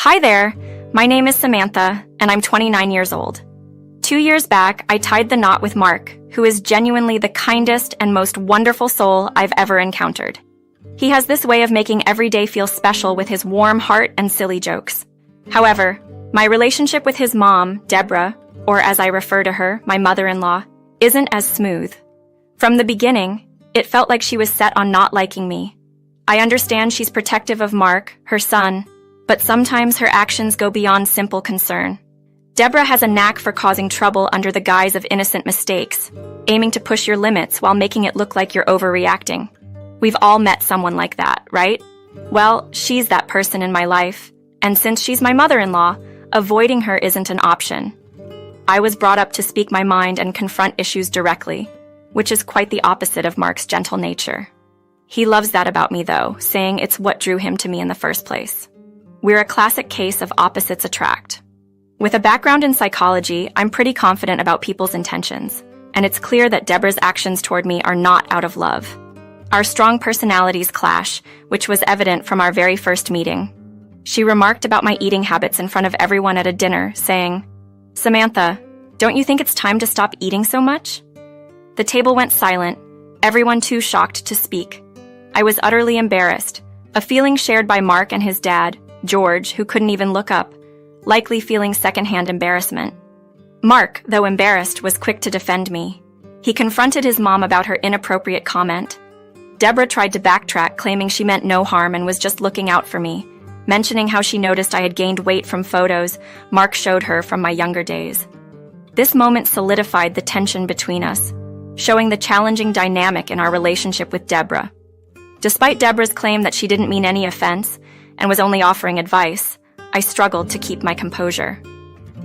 Hi there, my name is Samantha, and I'm 29 years old. 2 years back, I tied the knot with Mark, who is genuinely the kindest and most wonderful soul I've ever encountered. He has this way of making every day feel special with his warm heart and silly jokes. However, my relationship with his mom, Debra, or as I refer to her, my mother-in-law, isn't as smooth. From the beginning, it felt like she was set on not liking me. I understand she's protective of Mark, her son, but sometimes her actions go beyond simple concern. Debra has a knack for causing trouble under the guise of innocent mistakes, aiming to push your limits while making it look like you're overreacting. We've all met someone like that, right? Well, she's that person in my life, and since she's my mother-in-law, avoiding her isn't an option. I was brought up to speak my mind and confront issues directly, which is quite the opposite of Mark's gentle nature. He loves that about me, though, saying it's what drew him to me in the first place. We're a classic case of opposites attract. With a background in psychology, I'm pretty confident about people's intentions, and it's clear that Debra's actions toward me are not out of love. Our strong personalities clash, which was evident from our very first meeting. She remarked about my eating habits in front of everyone at a dinner, saying, "Samantha, don't you think it's time to stop eating so much?" The table went silent, everyone too shocked to speak. I was utterly embarrassed, a feeling shared by Mark and his dad, George, who couldn't even look up, likely feeling secondhand embarrassment. Mark, though embarrassed, was quick to defend me. He confronted his mom about her inappropriate comment. Debra tried to backtrack, claiming she meant no harm and was just looking out for me, mentioning how she noticed I had gained weight from photos Mark showed her from my younger days. This moment solidified the tension between us, showing the challenging dynamic in our relationship with Debra. Despite Debra's claim that she didn't mean any offense and was only offering advice, I struggled to keep my composure.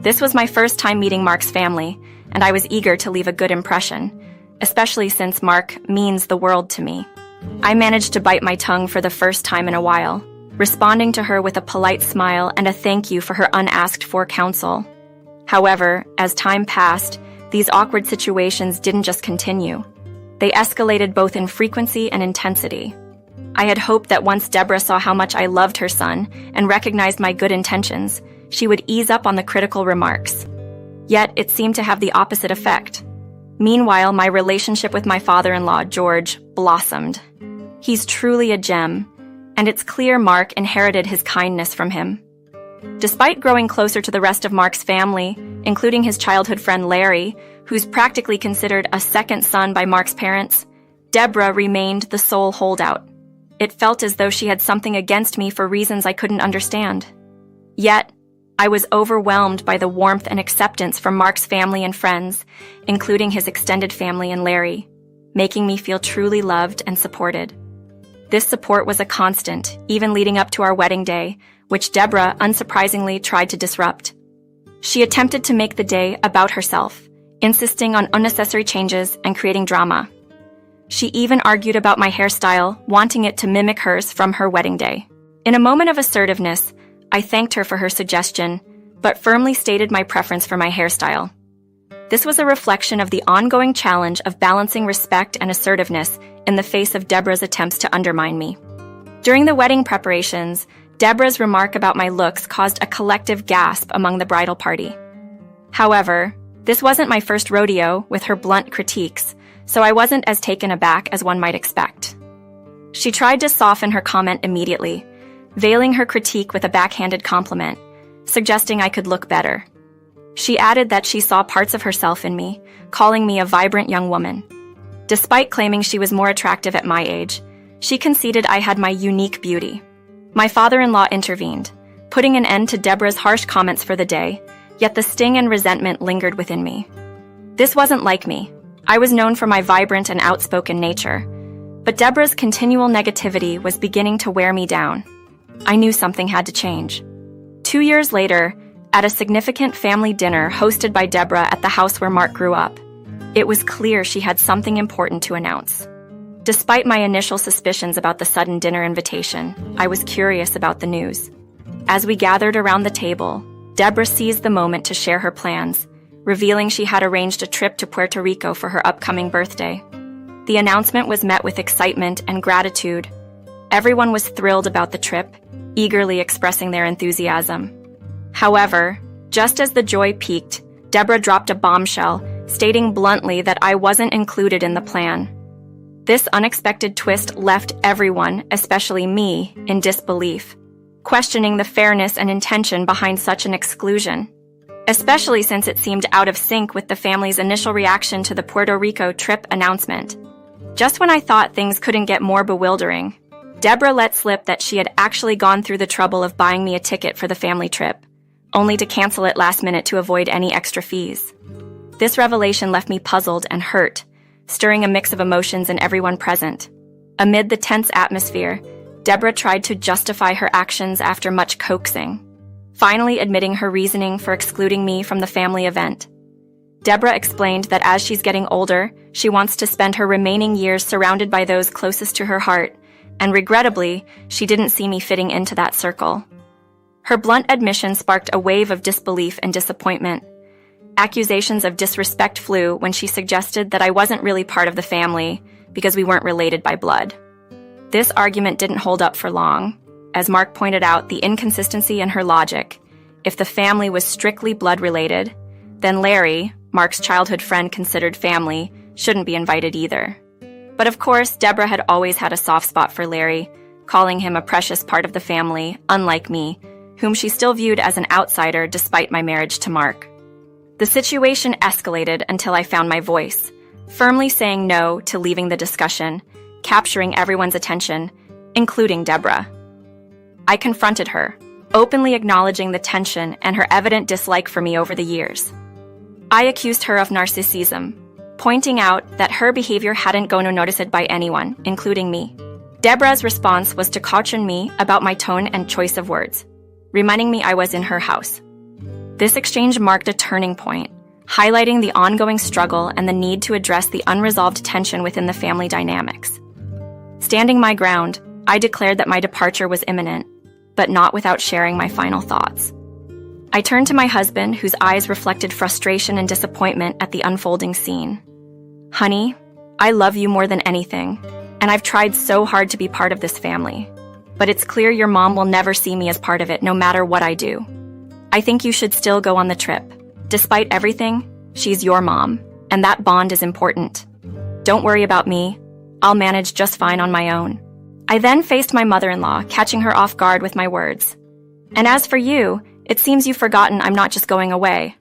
This was my first time meeting Mark's family, and I was eager to leave a good impression, especially since Mark means the world to me. I managed to bite my tongue for the first time in a while, responding to her with a polite smile and a thank you for her unasked-for counsel. However, as time passed, these awkward situations didn't just continue. They escalated both in frequency and intensity. I had hoped that once Debra saw how much I loved her son and recognized my good intentions, she would ease up on the critical remarks. Yet, it seemed to have the opposite effect. Meanwhile, my relationship with my father-in-law, George, blossomed. He's truly a gem, and it's clear Mark inherited his kindness from him. Despite growing closer to the rest of Mark's family, including his childhood friend Larry, who's practically considered a second son by Mark's parents, Debra remained the sole holdout. It felt as though she had something against me for reasons I couldn't understand. Yet, I was overwhelmed by the warmth and acceptance from Mark's family and friends, including his extended family and Larry, making me feel truly loved and supported. This support was a constant, even leading up to our wedding day, which Debra, unsurprisingly, tried to disrupt. She attempted to make the day about herself, insisting on unnecessary changes and creating drama. She even argued about my hairstyle, wanting it to mimic hers from her wedding day. In a moment of assertiveness, I thanked her for her suggestion, but firmly stated my preference for my hairstyle. This was a reflection of the ongoing challenge of balancing respect and assertiveness in the face of Debra's attempts to undermine me. During the wedding preparations, Debra's remark about my looks caused a collective gasp among the bridal party. However, this wasn't my first rodeo with her blunt critiques, so I wasn't as taken aback as one might expect. She tried to soften her comment immediately, veiling her critique with a backhanded compliment, suggesting I could look better. She added that she saw parts of herself in me, calling me a vibrant young woman. Despite claiming she was more attractive at my age, she conceded I had my unique beauty. My father-in-law intervened, putting an end to Debra's harsh comments for the day, yet the sting and resentment lingered within me. This wasn't like me. I was known for my vibrant and outspoken nature, but Debra's continual negativity was beginning to wear me down. I knew something had to change. 2 years later, at a significant family dinner hosted by Debra at the house where Mark grew up, it was clear she had something important to announce. Despite my initial suspicions about the sudden dinner invitation, I was curious about the news. As we gathered around the table, Debra seized the moment to share her plans, revealing she had arranged a trip to Puerto Rico for her upcoming birthday. The announcement was met with excitement and gratitude. Everyone was thrilled about the trip, eagerly expressing their enthusiasm. However, just as the joy peaked, Debra dropped a bombshell, stating bluntly that I wasn't included in the plan. This unexpected twist left everyone, especially me, in disbelief, questioning the fairness and intention behind such an exclusion, especially since it seemed out of sync with the family's initial reaction to the Puerto Rico trip announcement. Just when I thought things couldn't get more bewildering, Debra let slip that she had actually gone through the trouble of buying me a ticket for the family trip, only to cancel it last minute to avoid any extra fees. This revelation left me puzzled and hurt, stirring a mix of emotions in everyone present. Amid the tense atmosphere, Debra tried to justify her actions after much coaxing, finally admitting her reasoning for excluding me from the family event. Debra explained that as she's getting older, she wants to spend her remaining years surrounded by those closest to her heart, and regrettably, she didn't see me fitting into that circle. Her blunt admission sparked a wave of disbelief and disappointment. Accusations of disrespect flew when she suggested that I wasn't really part of the family because we weren't related by blood. This argument didn't hold up for long. As Mark pointed out the inconsistency in her logic. If the family was strictly blood-related, then Larry, Mark's childhood friend considered family, shouldn't be invited either. But of course, Debra had always had a soft spot for Larry, calling him a precious part of the family, unlike me, whom she still viewed as an outsider despite my marriage to Mark. The situation escalated until I found my voice, firmly saying no to leaving the discussion, capturing everyone's attention, including Debra. I confronted her, openly acknowledging the tension and her evident dislike for me over the years. I accused her of narcissism, pointing out that her behavior hadn't gone unnoticed by anyone, including me. Debra's response was to caution me about my tone and choice of words, reminding me I was in her house. This exchange marked a turning point, highlighting the ongoing struggle and the need to address the unresolved tension within the family dynamics. Standing my ground, I declared that my departure was imminent, but not without sharing my final thoughts. I turned to my husband, whose eyes reflected frustration and disappointment at the unfolding scene. Honey, I love you more than anything, and I've tried so hard to be part of this family. But it's clear your mom will never see me as part of it, no matter what I do. I think you should still go on the trip. Despite everything, she's your mom, and that bond is important. Don't worry about me. I'll manage just fine on my own. I then faced my mother-in-law, catching her off guard with my words. And as for you, it seems you've forgotten I'm not just going away.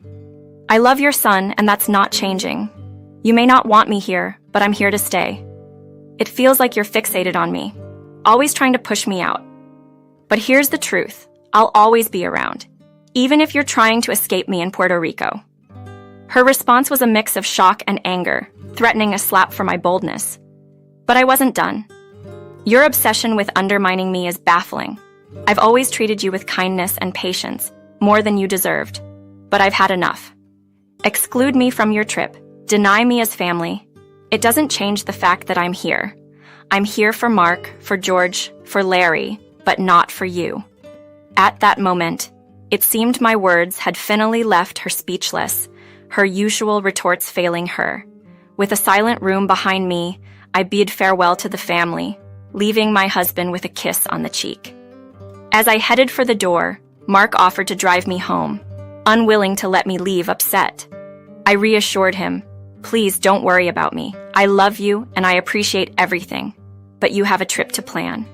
I love your son, and that's not changing. You may not want me here, but I'm here to stay. It feels like you're fixated on me, always trying to push me out. But here's the truth. I'll always be around, even if you're trying to escape me in Puerto Rico. Her response was a mix of shock and anger, threatening a slap for my boldness. But I wasn't done. Your obsession with undermining me is baffling. I've always treated you with kindness and patience, more than you deserved. But I've had enough. Exclude me from your trip. Deny me as family. It doesn't change the fact that I'm here. I'm here for Mark, for George, for Larry, but not for you. At that moment, it seemed my words had finally left her speechless, her usual retorts failing her. With a silent room behind me, I bid farewell to the family, leaving my husband with a kiss on the cheek. As I headed for the door, Mark offered to drive me home, unwilling to let me leave upset. I reassured him, please don't worry about me. I love you and I appreciate everything, but you have a trip to plan.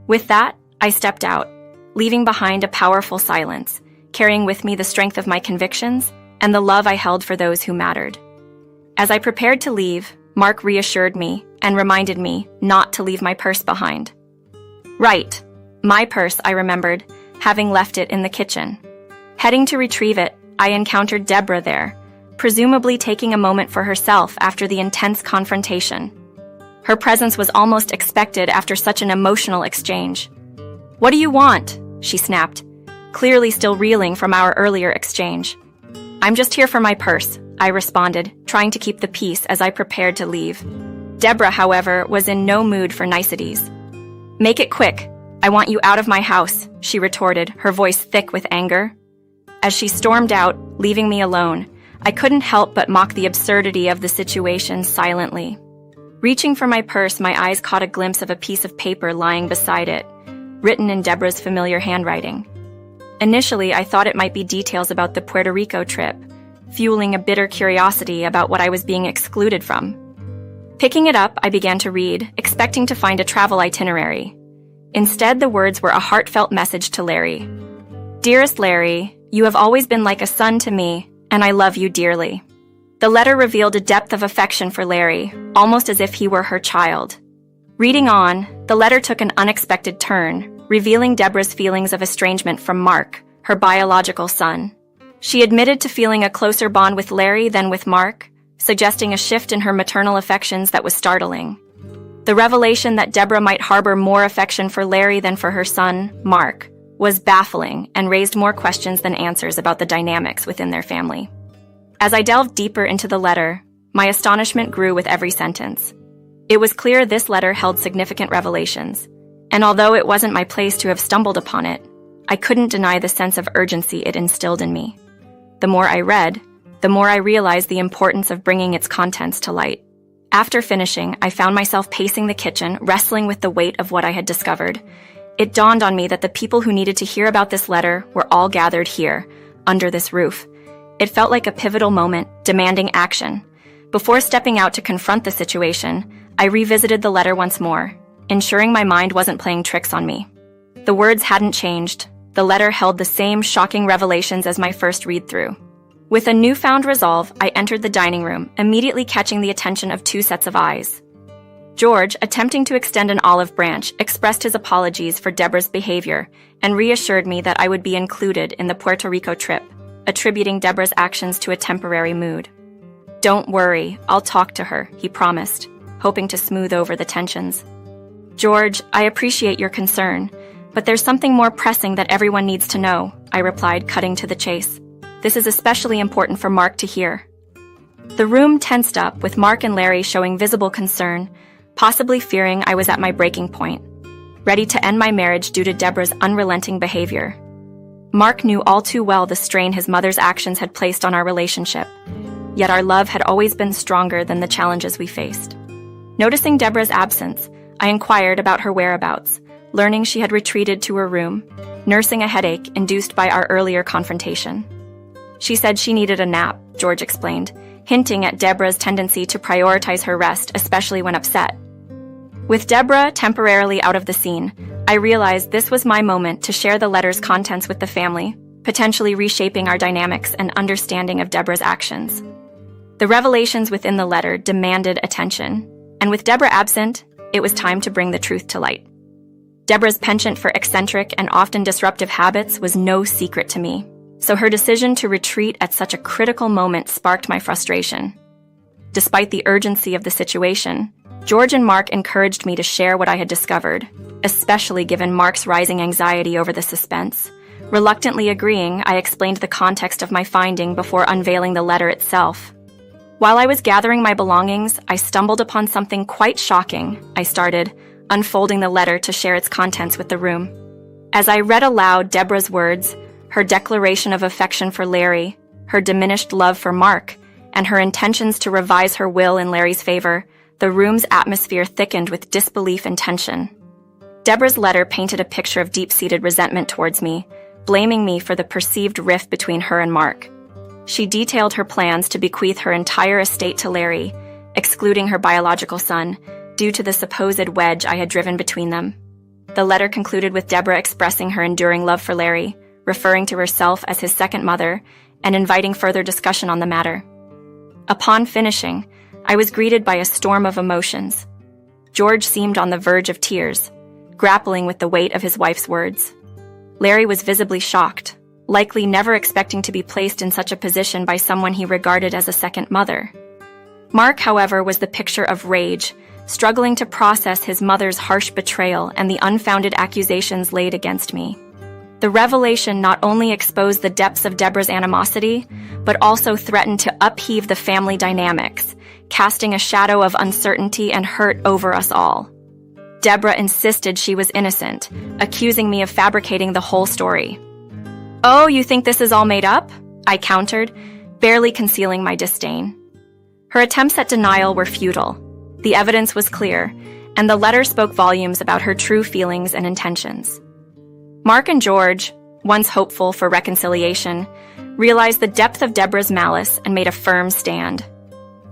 With that, I stepped out, leaving behind a powerful silence, carrying with me the strength of my convictions and the love I held for those who mattered. As I prepared to leave, Mark reassured me and reminded me not to leave my purse behind. Right, my purse, I remembered, having left it in the kitchen. Heading to retrieve it, I encountered Debra there, presumably taking a moment for herself after the intense confrontation. Her presence was almost expected after such an emotional exchange. "What do you want?" she snapped, clearly still reeling from our earlier exchange. "I'm just here for my purse," I responded, trying to keep the peace as I prepared to leave. Debra, however, was in no mood for niceties. "Make it quick. I want you out of my house," she retorted, her voice thick with anger. As she stormed out, leaving me alone, I couldn't help but mock the absurdity of the situation silently. Reaching for my purse, my eyes caught a glimpse of a piece of paper lying beside it. written in Debra's familiar handwriting. Initially, I thought it might be details about the Puerto Rico trip, fueling a bitter curiosity about what I was being excluded from. Picking it up, I began to read, expecting to find a travel itinerary. Instead, the words were a heartfelt message to Larry. "Dearest Larry, you have always been like a son to me, and I love you dearly." The letter revealed a depth of affection for Larry, almost as if he were her child. Reading on, the letter took an unexpected turn, revealing Debra's feelings of estrangement from Mark, her biological son. She admitted to feeling a closer bond with Larry than with Mark, suggesting a shift in her maternal affections that was startling. The revelation that Debra might harbor more affection for Larry than for her son, Mark, was baffling and raised more questions than answers about the dynamics within their family. As I delved deeper into the letter, my astonishment grew with every sentence. It was clear this letter held significant revelations, and although it wasn't my place to have stumbled upon it, I couldn't deny the sense of urgency it instilled in me. The more I read, the more I realized the importance of bringing its contents to light. After finishing, I found myself pacing the kitchen, wrestling with the weight of what I had discovered. It dawned on me that the people who needed to hear about this letter were all gathered here, under this roof. It felt like a pivotal moment, demanding action. Before stepping out to confront the situation, I revisited the letter once more, ensuring my mind wasn't playing tricks on me. The words hadn't changed. The letter held the same shocking revelations as my first read-through. With a newfound resolve, I entered the dining room, immediately catching the attention of two sets of eyes. George, attempting to extend an olive branch, expressed his apologies for Debra's behavior and reassured me that I would be included in the Puerto Rico trip, attributing Debra's actions to a temporary mood. "Don't worry, I'll talk to her," he promised, hoping to smooth over the tensions. "George, I appreciate your concern, but there's something more pressing that everyone needs to know," I replied, cutting to the chase. "This is especially important for Mark to hear." The room tensed up, with Mark and Larry showing visible concern, possibly fearing I was at my breaking point, ready to end my marriage due to Debra's unrelenting behavior. Mark knew all too well the strain his mother's actions had placed on our relationship, yet our love had always been stronger than the challenges we faced. Noticing Debra's absence, I inquired about her whereabouts, learning she had retreated to her room, nursing a headache induced by our earlier confrontation. "She said she needed a nap," George explained, hinting at Debra's tendency to prioritize her rest, especially when upset. With Debra temporarily out of the scene, I realized this was my moment to share the letter's contents with the family, potentially reshaping our dynamics and understanding of Debra's actions. The revelations within the letter demanded attention, and with Debra absent, it was time to bring the truth to light. Debra's penchant for eccentric and often disruptive habits was no secret to me, so her decision to retreat at such a critical moment sparked my frustration. Despite the urgency of the situation, George and Mark encouraged me to share what I had discovered, especially given Mark's rising anxiety over the suspense. Reluctantly agreeing, I explained the context of my finding before unveiling the letter itself. While I was gathering my belongings, I stumbled upon something quite shocking, I started, unfolding the letter to share its contents with the room. As I read aloud Debra's words, her declaration of affection for Larry, her diminished love for Mark, and her intentions to revise her will in Larry's favor, the room's atmosphere thickened with disbelief and tension. Debra's letter painted a picture of deep-seated resentment towards me, blaming me for the perceived rift between her and Mark. She detailed her plans to bequeath her entire estate to Larry, excluding her biological son, due to the supposed wedge I had driven between them. The letter concluded with Debra expressing her enduring love for Larry, referring to herself as his second mother, and inviting further discussion on the matter. Upon finishing, I was greeted by a storm of emotions. George seemed on the verge of tears, grappling with the weight of his wife's words. Larry was visibly shocked, likely never expecting to be placed in such a position by someone he regarded as a second mother. Mark, however, was the picture of rage, struggling to process his mother's harsh betrayal and the unfounded accusations laid against me. The revelation not only exposed the depths of Debra's animosity, but also threatened to upheave the family dynamics, casting a shadow of uncertainty and hurt over us all. Debra insisted she was innocent, accusing me of fabricating the whole story. "Oh, you think this is all made up?" I countered, barely concealing my disdain. Her attempts at denial were futile. The evidence was clear, and the letter spoke volumes about her true feelings and intentions. Mark and George, once hopeful for reconciliation, realized the depth of Debra's malice and made a firm stand.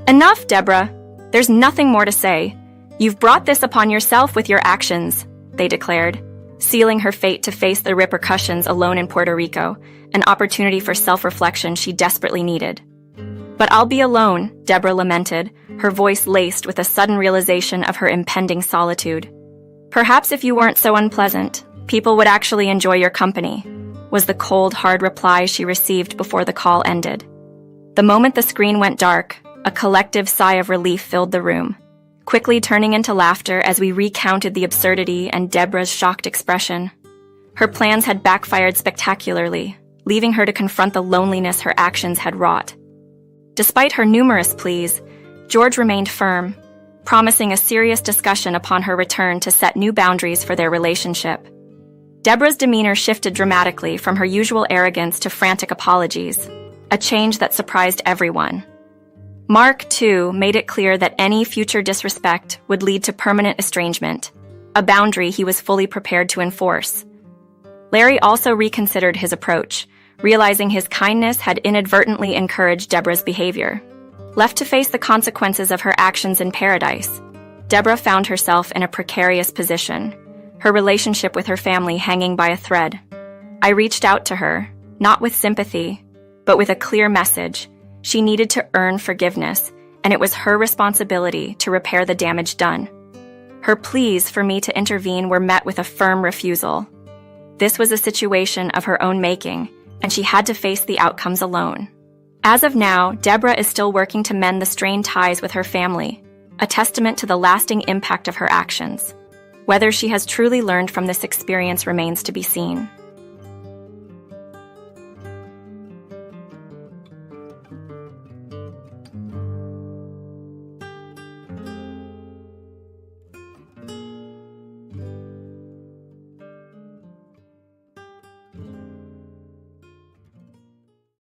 "Enough, Debra. There's nothing more to say. You've brought this upon yourself with your actions," they declared, sealing her fate to face the repercussions alone in Puerto Rico, an opportunity for self-reflection she desperately needed. "But I'll be alone," Debra lamented, her voice laced with a sudden realization of her impending solitude. "Perhaps if you weren't so unpleasant, people would actually enjoy your company," was the cold, hard reply she received before the call ended. The moment the screen went dark, a collective sigh of relief filled the room, quickly turning into laughter as we recounted the absurdity and Debra's shocked expression. Her plans had backfired spectacularly, leaving her to confront the loneliness her actions had wrought. Despite her numerous pleas, George remained firm, promising a serious discussion upon her return to set new boundaries for their relationship. Debra's demeanor shifted dramatically from her usual arrogance to frantic apologies, a change that surprised everyone. Mark, too, made it clear that any future disrespect would lead to permanent estrangement, a boundary he was fully prepared to enforce. Larry also reconsidered his approach, realizing his kindness had inadvertently encouraged Debra's behavior. Left to face the consequences of her actions in paradise, Debra found herself in a precarious position, her relationship with her family hanging by a thread. I reached out to her, not with sympathy, but with a clear message. She needed to earn forgiveness, and it was her responsibility to repair the damage done. Her pleas for me to intervene were met with a firm refusal. This was a situation of her own making, and she had to face the outcomes alone. As of now, Debra is still working to mend the strained ties with her family, a testament to the lasting impact of her actions. Whether she has truly learned from this experience remains to be seen.